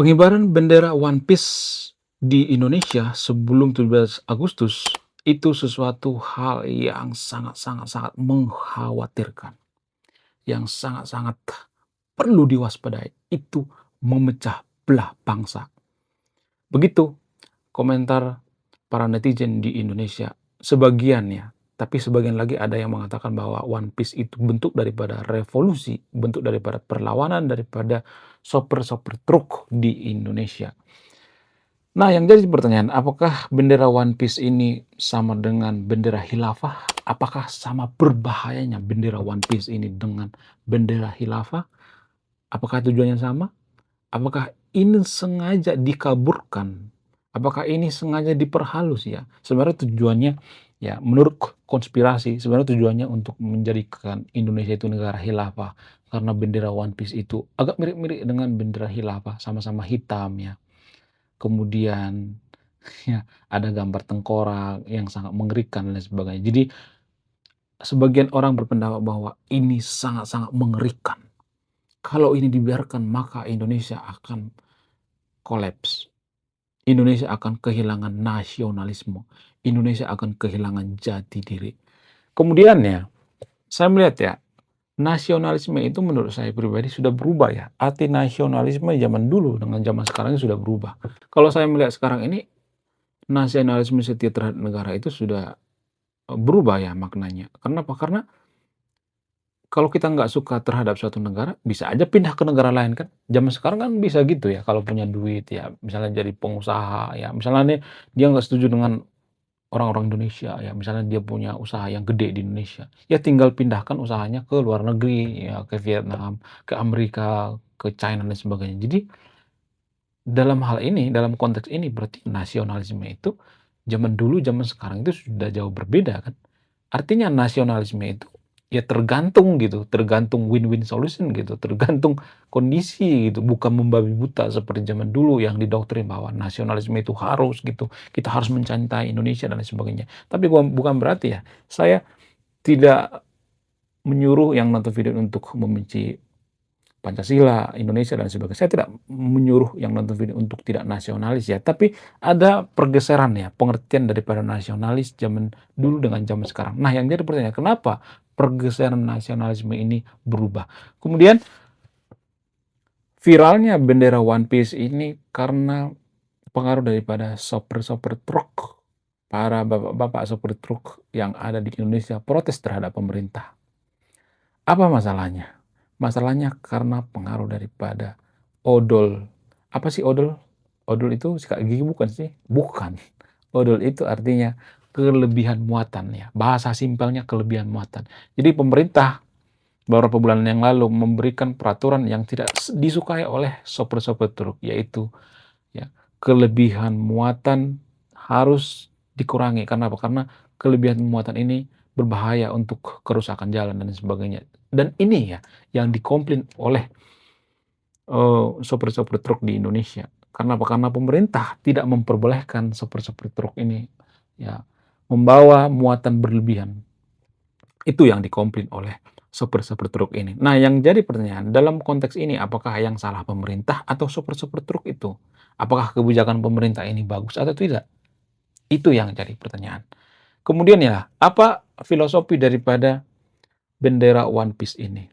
Pengibaran bendera One Piece di Indonesia sebelum 17 Agustus itu sesuatu hal yang sangat mengkhawatirkan, yang sangat perlu diwaspadai. Itu memecah belah bangsa. Begitu komentar para netizen di Indonesia, sebagian ya, tapi sebagian lagi ada yang mengatakan bahwa One Piece itu bentuk daripada revolusi, bentuk daripada perlawanan daripada sopir-sopir truk di Indonesia. Nah, yang jadi pertanyaan, apakah bendera One Piece ini sama dengan bendera khilafah? Apakah sama berbahayanya bendera One Piece ini dengan bendera khilafah? Apakah tujuannya sama? Apakah ini sengaja dikaburkan? Apakah ini sengaja diperhalus ya? Sebenarnya tujuannya ya menurut konspirasi sebenarnya tujuannya untuk menjadikan Indonesia itu negara khilafah karena bendera One Piece itu agak mirip-mirip dengan bendera khilafah, sama-sama hitam ya. Kemudian ya, ada gambar tengkorak yang sangat mengerikan dan lain sebagainya. Jadi, sebagian orang berpendapat bahwa ini sangat-sangat mengerikan. Kalau ini dibiarkan maka Indonesia akan kolaps. Indonesia akan kehilangan nasionalisme. Indonesia akan kehilangan jati diri. Kemudian ya, saya melihat ya, nasionalisme itu menurut saya pribadi sudah berubah ya. Arti nasionalisme zaman dulu dengan zaman sekarang sudah berubah. Kalau saya melihat sekarang ini, nasionalisme setia terhadap negara itu sudah berubah ya maknanya. Kenapa? Karena kalau kita nggak suka terhadap suatu negara, bisa aja pindah ke negara lain kan. Zaman sekarang kan bisa gitu ya, kalau punya duit ya, misalnya jadi pengusaha ya, misalnya nih dia nggak setuju dengan orang-orang Indonesia ya, misalnya dia punya usaha yang gede di Indonesia, ya tinggal pindahkan usahanya ke luar negeri ya, ke Vietnam, ke Amerika, ke China dan sebagainya. Jadi dalam hal ini, dalam konteks ini berarti nasionalisme itu zaman dulu, zaman sekarang itu sudah jauh berbeda kan. Artinya nasionalisme itu ya tergantung gitu, tergantung win-win solution gitu, tergantung kondisi gitu, bukan membabi buta seperti zaman dulu yang didoktrin bahwa nasionalisme itu harus gitu, kita harus mencintai Indonesia dan lain sebagainya. Tapi bukan berarti ya, saya tidak menyuruh yang nonton video untuk membenci Pancasila, Indonesia dan sebagainya. Saya tidak menyuruh yang nonton video untuk tidak nasionalis ya, tapi ada pergeseran ya, pengertian daripada nasionalis zaman dulu dengan zaman sekarang. Nah, yang jadi pertanyaan, kenapa pergeseran nasionalisme ini berubah? Kemudian viralnya bendera One Piece ini karena pengaruh daripada sopir-sopir truk, para bapak-bapak sopir truk yang ada di Indonesia protes terhadap pemerintah. Apa masalahnya? Masalahnya karena pengaruh daripada odol. Apa sih odol? Odol itu sikat gigi bukan sih? Bukan. Odol itu artinya kelebihan muatan ya. Bahasa simpelnya kelebihan muatan. Jadi pemerintah beberapa bulan yang lalu memberikan peraturan yang tidak disukai oleh sopir-sopir truk, yaitu ya kelebihan muatan harus dikurangi. Kenapa? Karena kelebihan muatan ini berbahaya untuk kerusakan jalan dan sebagainya. Dan ini ya yang dikomplain oleh sopir-sopir truk di Indonesia. Karena apa? Karena pemerintah tidak memperbolehkan sopir-sopir truk ini ya membawa muatan berlebihan. Itu yang dikomplain oleh sopir-sopir truk ini. Nah, yang jadi pertanyaan, dalam konteks ini apakah yang salah pemerintah atau sopir-sopir truk itu? Apakah kebijakan pemerintah ini bagus atau tidak? Itu yang jadi pertanyaan. Kemudian ya, apa filosofi daripada bendera One Piece ini?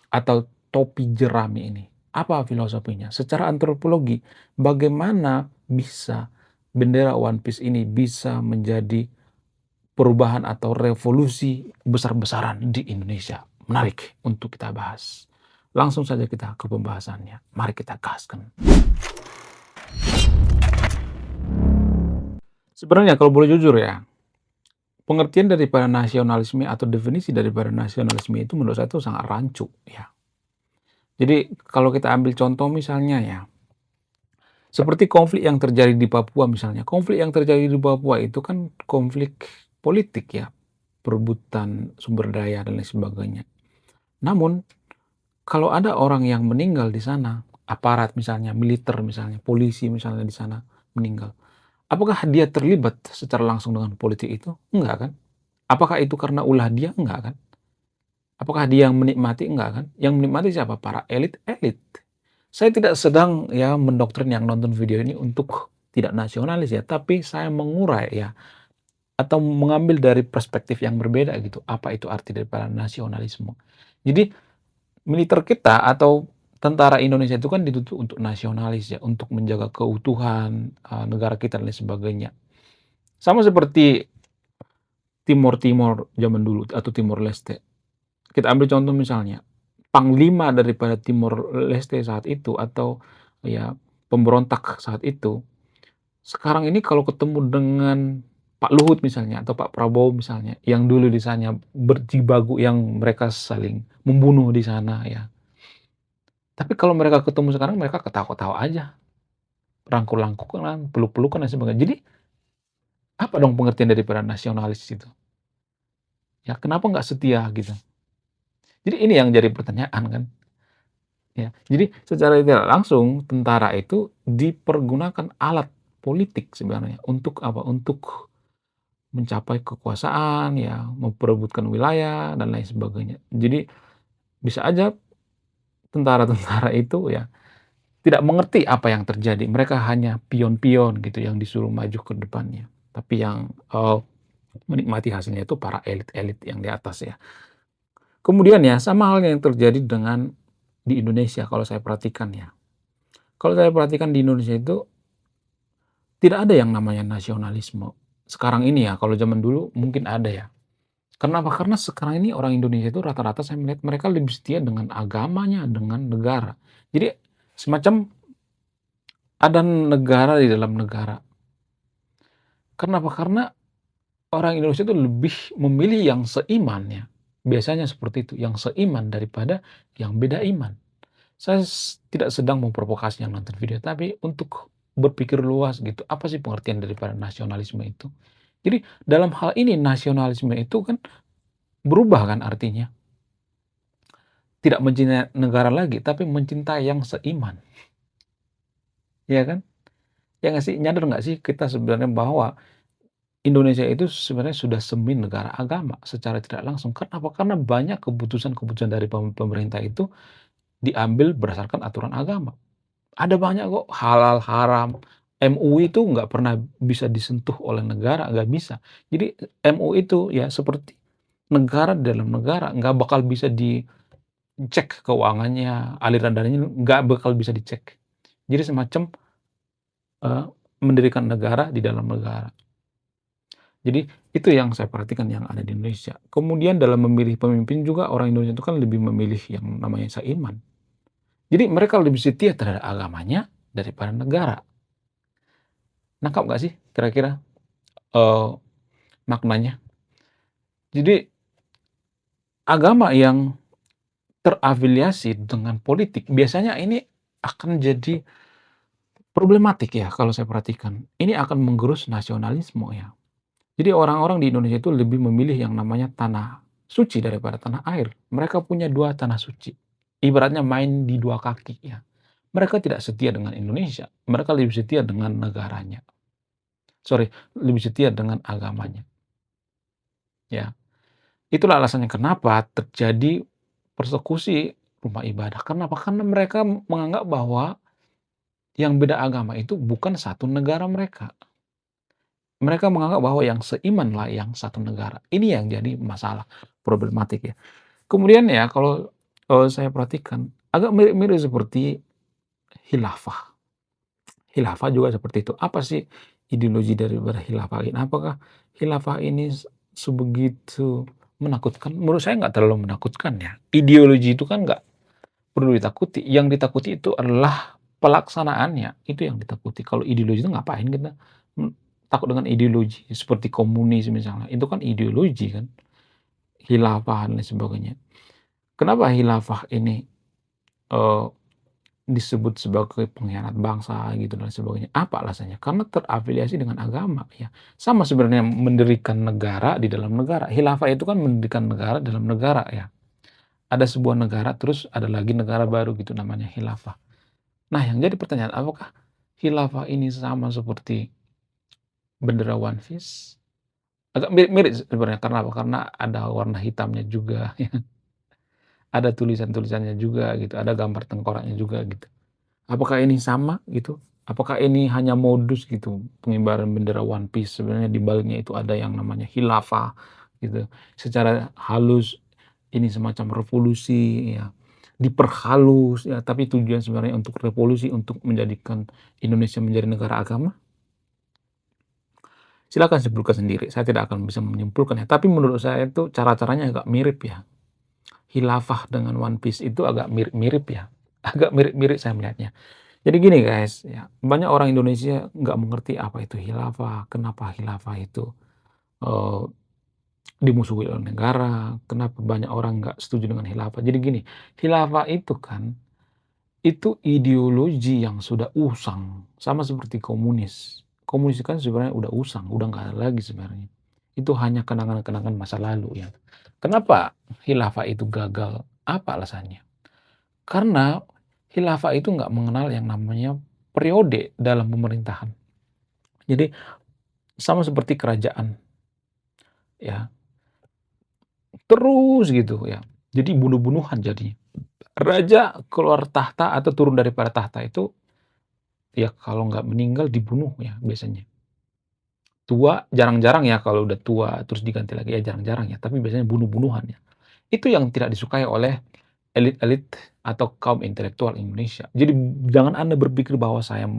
Atau topi jerami ini? Apa filosofinya? Secara antropologi, bagaimana bisa bendera One Piece ini bisa menjadi perubahan atau revolusi besar-besaran di Indonesia? Menarik untuk kita bahas. Langsung saja kita ke pembahasannya. Mari kita gaskan. Sebenarnya kalau boleh jujur ya, pengertian daripada nasionalisme atau definisi daripada nasionalisme itu menurut saya itu sangat rancu ya. Jadi kalau kita ambil contoh misalnya ya, seperti konflik yang terjadi di Papua misalnya. Konflik yang terjadi di Papua itu kan konflik politik ya, perebutan sumber daya dan lain sebagainya. Namun kalau ada orang yang meninggal di sana, aparat misalnya, militer misalnya, polisi misalnya di sana meninggal, apakah dia terlibat secara langsung dengan politik itu? Enggak kan? Apakah itu karena ulah dia? Enggak kan? Apakah dia yang menikmati? Enggak kan? Yang menikmati siapa? Para elit-elit. Saya tidak sedang ya mendoktrin yang nonton video ini untuk tidak nasionalis ya, tapi saya mengurai ya, atau mengambil dari perspektif yang berbeda gitu, apa itu arti daripada nasionalisme. Jadi militer kita atau tentara Indonesia itu kan dituntut untuk nasionalis ya, untuk menjaga keutuhan, negara kita dan lain sebagainya. Sama seperti Timor Timor zaman dulu atau Timor Leste. Kita ambil contoh misalnya, panglima daripada Timor Leste saat itu atau ya pemberontak saat itu, sekarang ini kalau ketemu dengan Pak Luhut misalnya atau Pak Prabowo misalnya, yang dulu di sana berjibaku yang mereka saling membunuh di sana ya. Tapi kalau mereka ketemu sekarang mereka ketawa-ketawa aja, rangkul-rangkulan, peluk-pelukan dan sebagainya. Jadi apa dong pengertian daripada nasionalis itu? Ya kenapa nggak setia gitu? Jadi ini yang jadi pertanyaan kan, ya. Jadi secara tidak langsung tentara itu dipergunakan alat politik sebenarnya untuk apa, untuk mencapai kekuasaan ya, memperebutkan wilayah dan lain sebagainya. Jadi bisa aja tentara-tentara itu ya tidak mengerti apa yang terjadi, mereka hanya pion-pion gitu yang disuruh maju ke depannya. Tapi yang, menikmati hasilnya itu para elit-elit yang di atas ya. Kemudian ya sama halnya yang terjadi dengan di Indonesia kalau saya perhatikan ya. Kalau saya perhatikan di Indonesia itu tidak ada yang namanya nasionalisme. Sekarang ini ya, kalau zaman dulu mungkin ada ya. Kenapa? Karena sekarang ini orang Indonesia itu rata-rata saya melihat mereka lebih setia dengan agamanya, dengan negara. Jadi semacam ada negara di dalam negara. Kenapa? Karena orang Indonesia itu lebih memilih yang seiman ya. Biasanya seperti itu, yang seiman daripada yang beda iman. Saya tidak sedang memprovokasi yang nonton video, tapi untuk berpikir luas gitu, apa sih pengertian daripada nasionalisme itu? Jadi dalam hal ini nasionalisme itu kan berubah kan artinya. Tidak mencintai negara lagi, tapi mencintai yang seiman, ya kan? Ya nggak sih? Nyadar nggak sih kita sebenarnya bahwa Indonesia itu sebenarnya sudah semi negara agama secara tidak langsung. Kenapa? Karena banyak keputusan-keputusan dari pemerintah itu diambil berdasarkan aturan agama. Ada banyak kok halal, haram. MUI itu nggak pernah bisa disentuh oleh negara, nggak bisa. Jadi MUI itu ya seperti negara di dalam negara, nggak bakal bisa dicek keuangannya, aliran dananya nggak bakal bisa dicek. Jadi semacam, eee, mendirikan negara di dalam negara. Jadi itu yang saya perhatikan yang ada di Indonesia. Kemudian dalam memilih pemimpin juga orang Indonesia itu kan lebih memilih yang namanya seiman. Jadi mereka lebih setia terhadap agamanya daripada negara. Nangkap nggak sih kira-kira, eee, maknanya? Jadi agama yang terafiliasi dengan politik biasanya ini akan jadi problematik ya kalau saya perhatikan. Ini akan menggerus nasionalisme ya. Jadi orang-orang di Indonesia itu lebih memilih yang namanya tanah suci daripada tanah air. Mereka punya 2 tanah suci. Ibaratnya main di 2 kaki ya. Mereka tidak setia dengan Indonesia, mereka lebih setia dengan negaranya. Sorry, lebih setia dengan agamanya, ya. Itulah alasannya kenapa terjadi persekusi rumah ibadah. Kenapa? Karena mereka menganggap bahwa yang beda agama itu bukan satu negara mereka. Mereka menganggap bahwa yang seimanlah yang satu negara. Ini yang jadi masalah, problematik ya. Kemudian ya kalau, saya perhatikan agak mirip-mirip seperti khilafah. Khilafah juga seperti itu. Apa sih ideologi daripada khilafah ini? Apakah khilafah ini sebegitu menakutkan? Menurut saya nggak terlalu menakutkan ya. Ideologi itu kan nggak perlu ditakuti, yang ditakuti itu adalah pelaksanaannya, itu yang ditakuti. Kalau ideologi itu ngapain kita takut dengan ideologi, seperti komunis misalnya, itu kan ideologi kan, khilafah dan lain sebagainya. Kenapa khilafah ini, eee, disebut sebagai pengkhianat bangsa gitu dan sebagainya, apa alasannya? Karena terafiliasi dengan agama ya. Sama sebenarnya mendirikan negara di dalam negara, khilafah itu kan mendirikan negara dalam negara ya. Ada sebuah negara, terus ada lagi negara baru gitu namanya khilafah. Nah, yang jadi pertanyaan, apakah khilafah ini sama seperti bendera One Piece? Agak mirip-mirip sebenarnya, karena apa? Karena ada warna hitamnya juga, ya, ada tulisan-tulisannya juga gitu, ada gambar tengkoraknya juga gitu. Apakah ini sama gitu? Apakah ini hanya modus gitu, pengibaran bendera One Piece, sebenarnya di baliknya itu ada yang namanya khilafah gitu. Secara halus ini semacam revolusi ya, diperhalus ya, tapi tujuan sebenarnya untuk revolusi, untuk menjadikan Indonesia menjadi negara agama? Silakan simpulkan sendiri, saya tidak akan bisa menyimpulkannya, tapi menurut saya itu cara-caranya agak mirip ya. Khilafah dengan One Piece itu agak mirip-mirip ya, agak mirip-mirip saya melihatnya. Jadi gini guys, ya, banyak orang Indonesia nggak mengerti apa itu khilafah, kenapa khilafah itu eh, dimusuhi oleh negara, kenapa banyak orang nggak setuju dengan khilafah. Jadi gini, khilafah itu kan, itu ideologi yang sudah usang, sama seperti komunis. Komunis kan sebenarnya udah usang, udah nggak ada lagi sebenarnya. Itu hanya kenangan-kenangan masa lalu ya. Kenapa khilafah itu gagal? Apa alasannya? Karena khilafah itu nggak mengenal yang namanya periode dalam pemerintahan. Jadi sama seperti kerajaan ya, terus gitu ya. Jadi bunuh-bunuhan jadinya. Raja keluar tahta atau turun daripada tahta itu ya kalau nggak meninggal dibunuh ya biasanya. Tua jarang-jarang ya kalau udah tua terus diganti lagi ya jarang-jarang ya, tapi biasanya bunuh-bunuhan ya. Itu yang tidak disukai oleh elit-elit atau kaum intelektual Indonesia. Jadi jangan Anda berpikir bahwa saya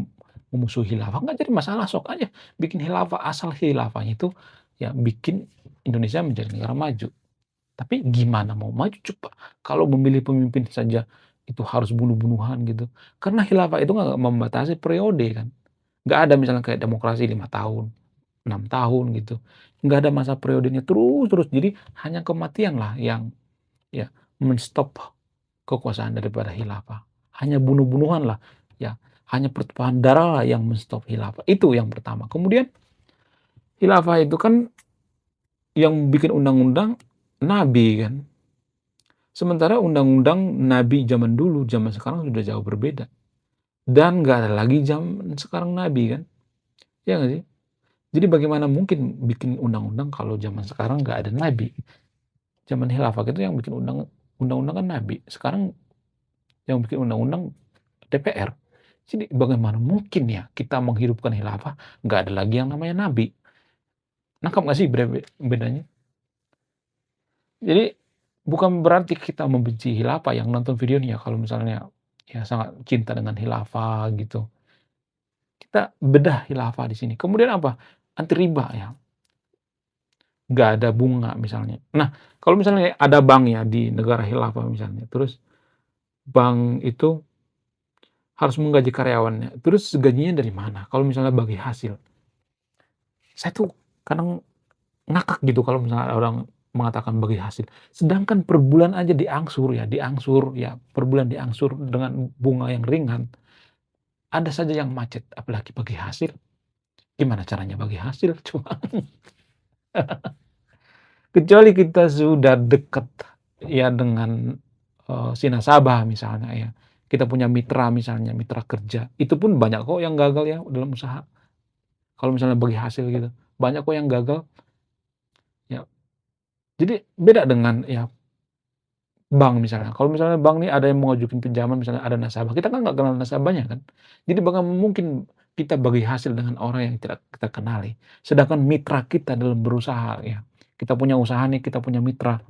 memusuhi khilafah, nggak jadi masalah, sok aja bikin khilafah, asal khilafahnya itu ya bikin Indonesia menjadi negara maju. Tapi gimana mau maju coba kalau memilih pemimpin saja itu harus bunuh-bunuhan gitu. Karena khilafah itu nggak membatasi periode kan. Nggak ada misalnya kayak demokrasi 5 tahun, 6 tahun gitu. Nggak ada masa periodenya terus-terus. Jadi hanya kematian lah yang ya men-stop kekuasaan daripada khilafah. Hanya bunuh-bunuhan lah, ya, hanya pertumpahan darah lah yang men-stop khilafah. Itu yang pertama. Kemudian khilafah itu kan yang bikin undang-undang nabi kan. Sementara undang-undang nabi zaman dulu, zaman sekarang sudah jauh berbeda. Dan nggak ada lagi zaman sekarang nabi kan. Ya nggak sih? Jadi bagaimana mungkin bikin undang-undang kalau zaman sekarang nggak ada nabi? Zaman khilafah itu yang bikin undang-undang kan nabi. Sekarang yang bikin undang-undang DPR. Jadi bagaimana mungkin ya kita menghidupkan khilafah, nggak ada lagi yang namanya nabi. Nangkap nggak sih bedanya? Jadi bukan berarti kita membenci khilafah yang nonton videonya kalau misalnya ya sangat cinta dengan khilafah gitu. Kita bedah khilafah di sini. Kemudian apa? Anti riba ya, nggak ada bunga misalnya. Nah, kalau misalnya ada bank ya di negara khilafah misalnya, terus bank itu harus menggaji karyawannya, terus gajinya dari mana? Kalau misalnya bagi hasil. Saya tuh kadang ngakak gitu kalau misalnya orang mengatakan bagi hasil. Sedangkan per bulan aja diangsur ya, per bulan diangsur dengan bunga yang ringan. Ada saja yang macet, apalagi bagi hasil. Gimana caranya bagi hasil? Cuma kecuali kita sudah dekat ya dengan si nasabah misalnya ya. Kita punya mitra misalnya, mitra kerja. Itu pun banyak kok yang gagal ya dalam usaha. Kalau misalnya bagi hasil gitu. Banyak kok yang gagal ya. Jadi beda dengan ya bank misalnya. Kalau misalnya bank nih ada yang mengajukan pinjaman misalnya ada nasabah, kita kan nggak kenal nasabahnya kan. Jadi bagaimana mungkin kita bagi hasil dengan orang yang tidak kita kenali. Sedangkan mitra kita dalam berusaha ya. Kita punya usaha nih, kita punya mitra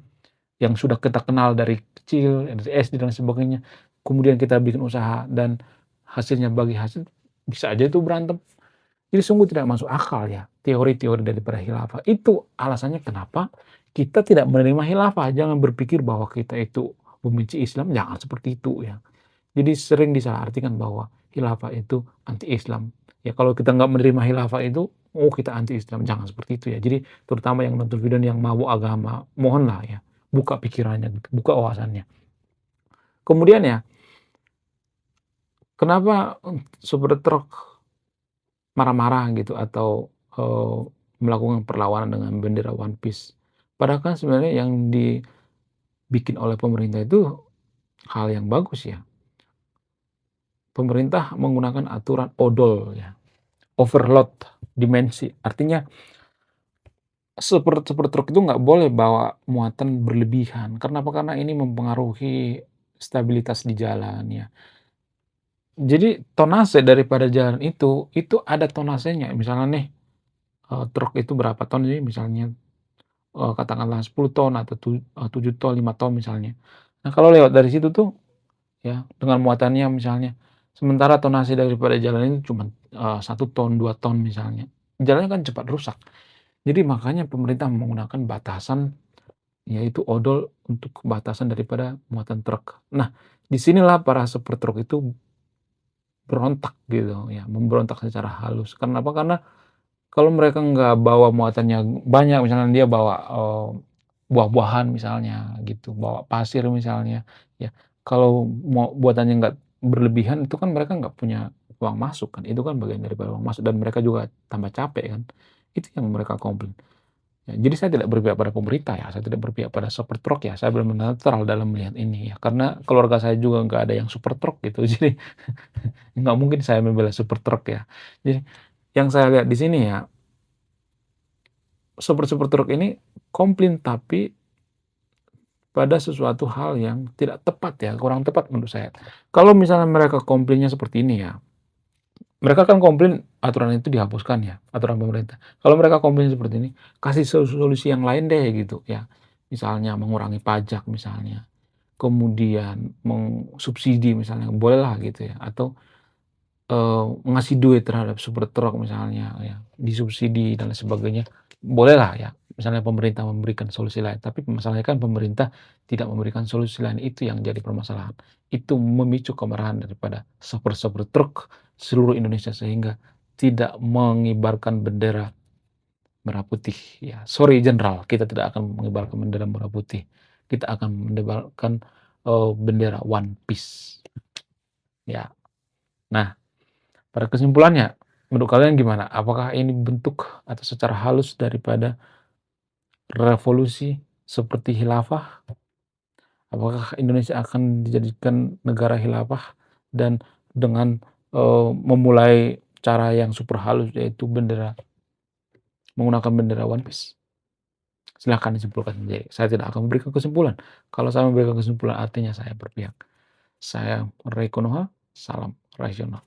yang sudah kita kenal dari kecil, dari SD dan sebagainya. Kemudian kita bikin usaha dan hasilnya bagi hasil, bisa aja itu berantem. Jadi sungguh tidak masuk akal ya teori-teori daripada khilafah. Itu alasannya kenapa kita tidak menerima khilafah. Jangan berpikir bahwa kita itu membenci Islam, jangan seperti itu ya. Jadi sering disalahartikan bahwa khilafah itu anti Islam. Ya kalau kita nggak menerima khilafah itu, oh kita anti Islam. Jangan seperti itu ya. Jadi terutama yang nonton video yang mau agama, mohonlah ya buka pikirannya, buka wawasannya. Kemudian ya, kenapa supir truk marah-marah gitu atau, melakukan perlawanan dengan bendera One Piece. Padahal kan sebenarnya yang dibikin oleh pemerintah itu hal yang bagus ya. Pemerintah menggunakan aturan odol ya, overload dimensi. Artinya supir truk itu nggak boleh bawa muatan berlebihan. Kenapa? Karena ini mempengaruhi stabilitas di jalan ya. Jadi tonase daripada jalan itu ada tonasenya. Misalnya nih, truk itu berapa ton sih misalnya, katakanlah 10 ton atau 7 ton, 5 ton misalnya. Nah, kalau lewat dari situ tuh ya, dengan muatannya misalnya, sementara tonase daripada jalan ini cuman, 1 ton, 2 ton misalnya, jalannya kan cepat rusak. Jadi makanya pemerintah menggunakan batasan, yaitu odol untuk batasan daripada muatan truk. Nah, di sinilah para supir truk itu berontak gitu ya, memberontak secara halus. Kenapa? Karena kalau mereka nggak bawa muatannya banyak, misalnya dia bawa, buah-buahan misalnya gitu, bawa pasir misalnya, ya kalau buatannya nggak berlebihan itu kan mereka nggak punya uang masuk kan, itu kan bagian daripada uang masuk dan mereka juga tambah capek kan. Itu yang mereka komplain. Ya, jadi saya tidak berpihak pada pemerintah ya, saya tidak berpihak pada supir truk ya, saya benar-benar netral dalam melihat ini ya, karena keluarga saya juga nggak ada yang supir truk gitu, jadi nggak mungkin saya membela supir truk ya. Jadi yang saya lihat di sini ya, supir-supir truk ini komplain tapi pada sesuatu hal yang tidak tepat ya, kurang tepat menurut saya. Kalau misalnya mereka komplainnya seperti ini ya, mereka kan komplain aturan itu dihapuskan ya, aturan pemerintah. Kalau mereka komplain seperti ini, kasih solusi yang lain deh gitu ya. Misalnya mengurangi pajak misalnya, kemudian mengsubsidi misalnya, bolehlah gitu ya, atau ngasih duit terhadap supir truk misalnya ya, disubsidi dan lain sebagainya, bolehlah ya, misalnya pemerintah memberikan solusi lain. Tapi masalahnya kan pemerintah tidak memberikan solusi lain, itu yang jadi permasalahan. Itu memicu kemarahan daripada supir-supir truk seluruh Indonesia sehingga tidak mengibarkan bendera merah putih ya. Sorry jenderal, kita tidak akan mengibarkan bendera merah putih. Kita akan mengibarkan, bendera One Piece, ya. Nah, pada kesimpulannya, menurut kalian gimana? Apakah ini bentuk atau secara halus daripada revolusi seperti khilafah? Apakah Indonesia akan dijadikan negara khilafah dan dengan, memulai cara yang super halus yaitu menggunakan bendera One Piece? Silahkan disimpulkan sendiri. Saya tidak akan memberikan kesimpulan. Kalau saya memberikan kesimpulan artinya saya berpihak. Saya Rey Konoha, salam rasional.